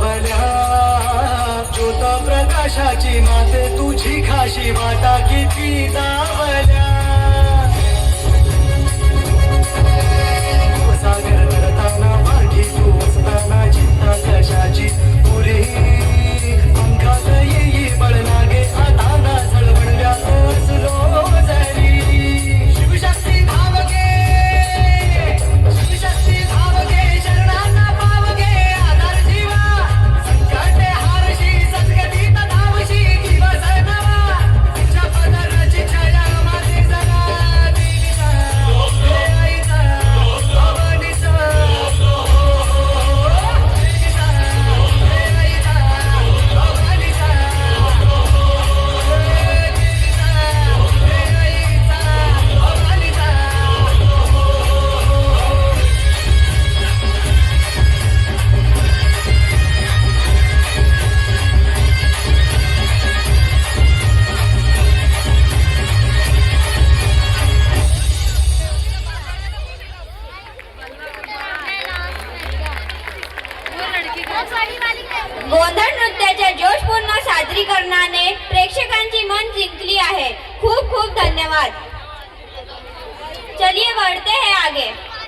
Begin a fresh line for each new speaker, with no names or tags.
पावल्या ज्योत प्रकाशाची माते तुझी खाशी वाटा किती दावल्या सागर करताना पाठी तू असताना चिंता कशाची पुरे अंगात येई बळ लागे आता ना झळवण व्यापसलो जरी शिवशक्ती धावगे शिवशक्ती धावगे शरणांना पावगे आधार जीवा संकटे हारशी सद्गतीत धावशी दिवस नवा तुझ्या पदराची छाया माझी जगा देवीचा आईचा भवानीचा देवीचा आईचा भवानीचा देवीचा आईचा भवानीचा
गोंधळ नृत्याच्या जोशपूर्ण सादरीकरणाने प्रेक्षकांची मन जिंकली आहे. खूप खूप धन्यवाद. चलिए बढ़ते हैं आगे.